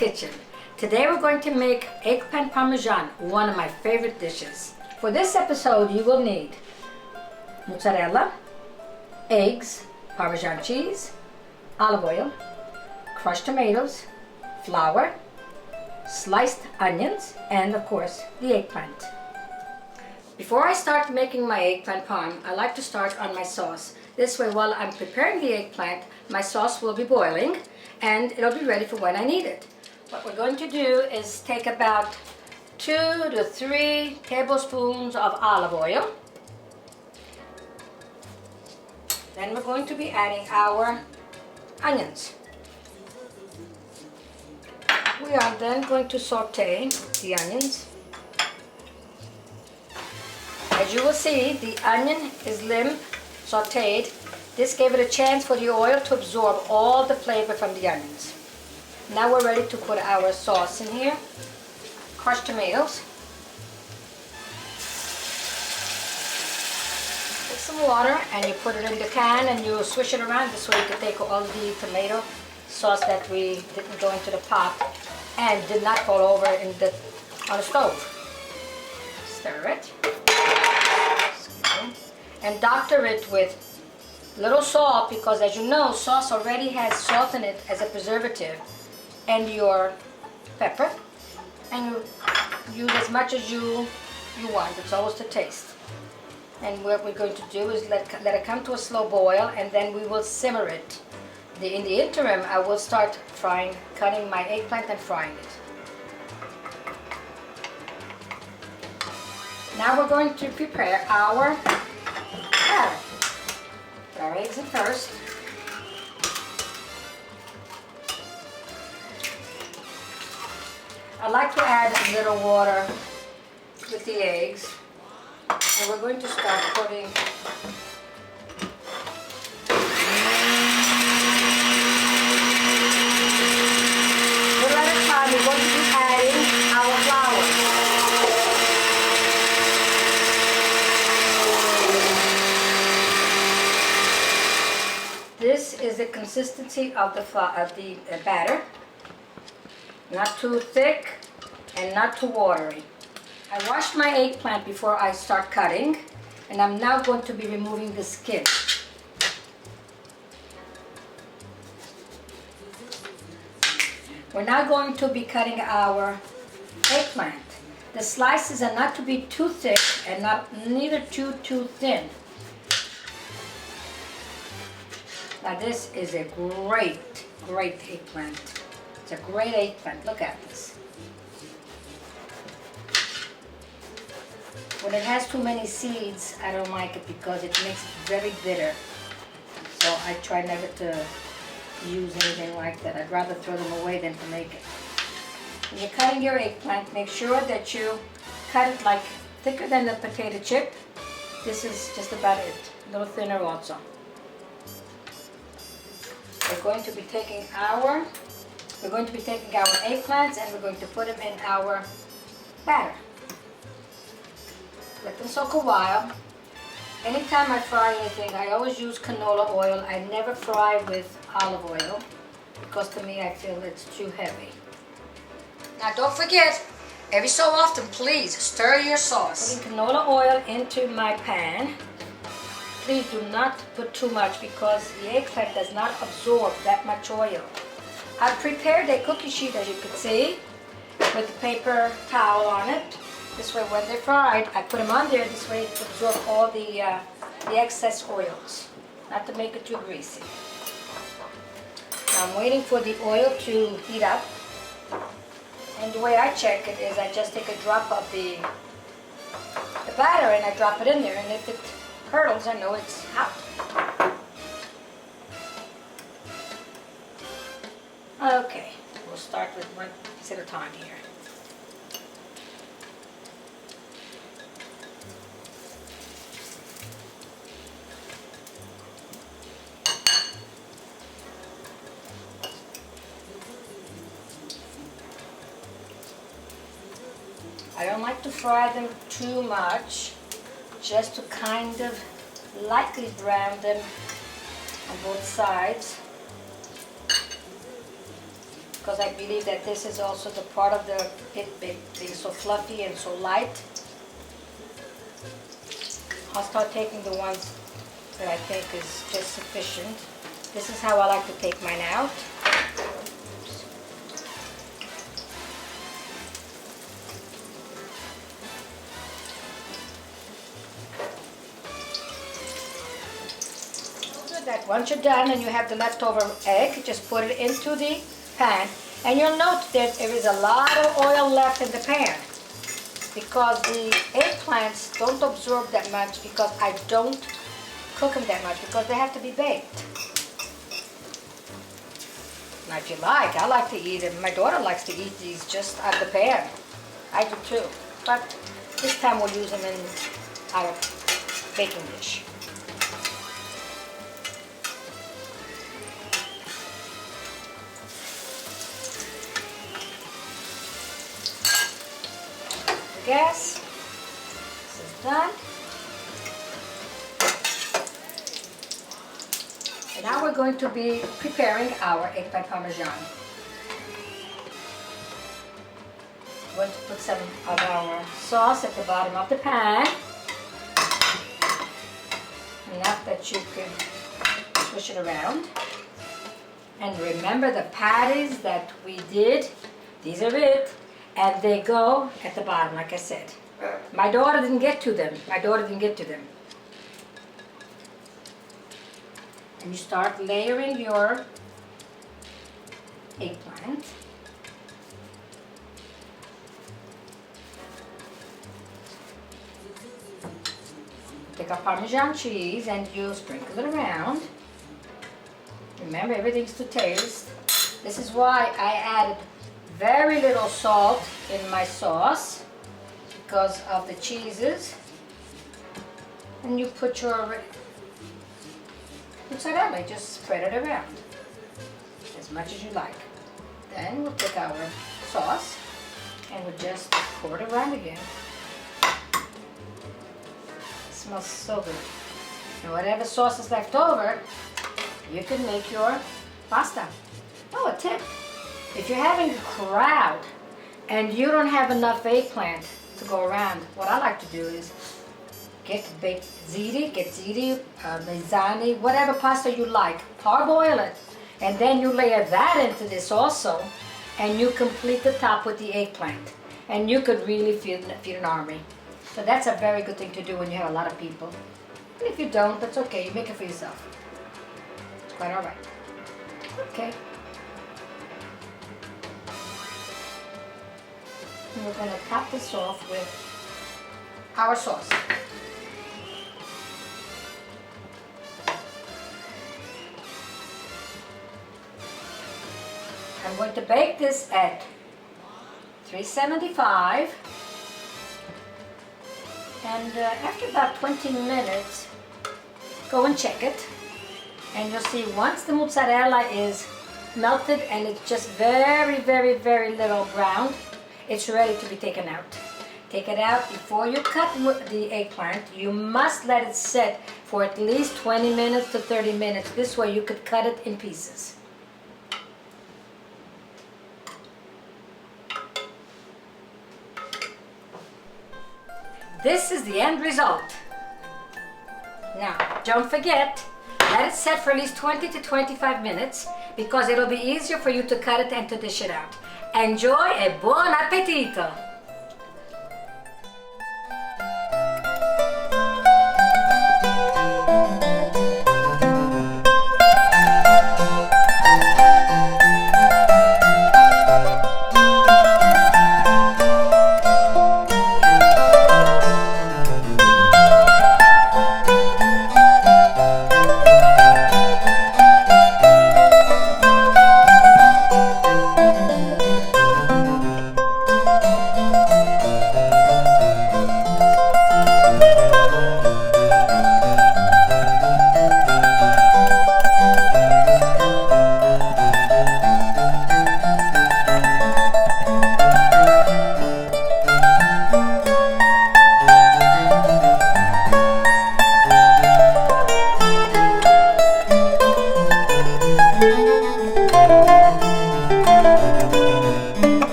kitchen. Today we're going to make eggplant parmesan, one of my favorite dishes. For this episode you will need mozzarella, eggs, Parmesan cheese, olive oil, crushed tomatoes, flour, sliced onions, and of course the eggplant. Before I start making my eggplant parm, I like to start on my sauce. This way, while I'm preparing the eggplant, my sauce will be boiling and it'll be ready for when I need it. What we're going to do is take about 2 to 3 tablespoons of olive oil. Then we're going to be adding our onions. We are then going to saute the onions. As you will see, the onion is limp, sauteed. This gave it a chance for the oil to absorb all the flavor from the onions. Now we're ready to put our sauce in here. Crushed tomatoes. Take some water and you put it in the can and you swish it around this way you can take all the tomato sauce that we didn't go into the pot and did not fall over on the stove. Stir it. And doctor it with little salt, because as you know, sauce already has salt in it as a preservative, and your pepper, and you use as much as you want. It's always to taste. And what we're going to do is let it come to a slow boil, and then we will simmer it. In the interim, I will start cutting my eggplant and frying it. Now we're going to prepare our batter. Put our eggs in first. I like to add a little water with the eggs. And we're going to start putting little at a time. We're going to be adding our flour. This is the consistency of the batter. Not too thick and not too watery. I washed my eggplant before I start cutting, and I'm now going to be removing the skin. We're now going to be cutting our eggplant. The slices are not to be too thick and neither too thin. Now this is a great eggplant. It's a great eggplant. Look at this. When it has too many seeds, I don't like it because it makes it very bitter. So I try never to use anything like that. I'd rather throw them away than to make it. When you're cutting your eggplant, make sure that you cut it like thicker than the potato chip. This is just about it. A little thinner also. We're going to be taking our eggplants and we're going to put them in our batter. Let them soak a while. Anytime I fry anything, I always use canola oil. I never fry with olive oil because to me I feel it's too heavy. Now don't forget, every so often please stir your sauce. Putting canola oil into my pan. Please do not put too much because the eggplant does not absorb that much oil. I've prepared a cookie sheet, as you can see, with a paper towel on it. This way when they're fried, I put them on there this way to absorb all the excess oils, not to make it too greasy. Now I'm waiting for the oil to heat up. And the way I check it is I just take a drop of the batter and I drop it in there, and if it curdles, I know it's hot. Okay, we'll start with one piece at a time here. I don't like to fry them too much, just to kind of lightly brown them on both sides. because I believe that this is also the part of it being so fluffy and so light. I'll start taking the ones that I think is just sufficient. This is how I like to take mine out. That once you're done and you have the leftover egg, just put it into the pan, and you'll note that there is a lot of oil left in the pan because the eggplants don't absorb that much, because I don't cook them that much because they have to be baked. Now if you like, I like to eat them. My daughter likes to eat these just out of the pan. I do too, but this time we'll use them in our baking dish. Gas. This is done. And now we're going to be preparing our eggplant parmesan. We're going to put some of our sauce at the bottom of the pan. Enough that you can swish it around. And remember the patties that we did, these are it. And they go at the bottom, like I said. My daughter didn't get to them. And you start layering your eggplant. Take our Parmesan cheese and you sprinkle it around. Remember, everything's to taste. This is why I added very little salt in my sauce, because of the cheeses. And you put your mozzarella, just spread it around as much as you like. Then we'll take our sauce and we'll just pour it around again. It smells so good. And whatever sauce is left over, you can make your pasta. Oh, a tip. If you're having a crowd and you don't have enough eggplant to go around, what I like to do is get ziti, mezzani, whatever pasta you like, parboil it, and then you layer that into this also, and you complete the top with the eggplant. And you could really feed an army. So that's a very good thing to do when you have a lot of people. And if you don't, that's okay, you make it for yourself. It's quite all right. Okay. And we're going to top this off with our sauce. I'm going to bake this at 375, and after about 20 minutes, go and check it, and you'll see once the mozzarella is melted and it's just very, very, very little browned, it's ready to be taken out. Take it out before you cut the eggplant. You must let it sit for at least 20 minutes to 30 minutes. This way you could cut it in pieces. This is the end result. Now, don't forget, let it set for at least 20 to 25 minutes because it'll be easier for you to cut it and to dish it out. Enjoy e buon appetito!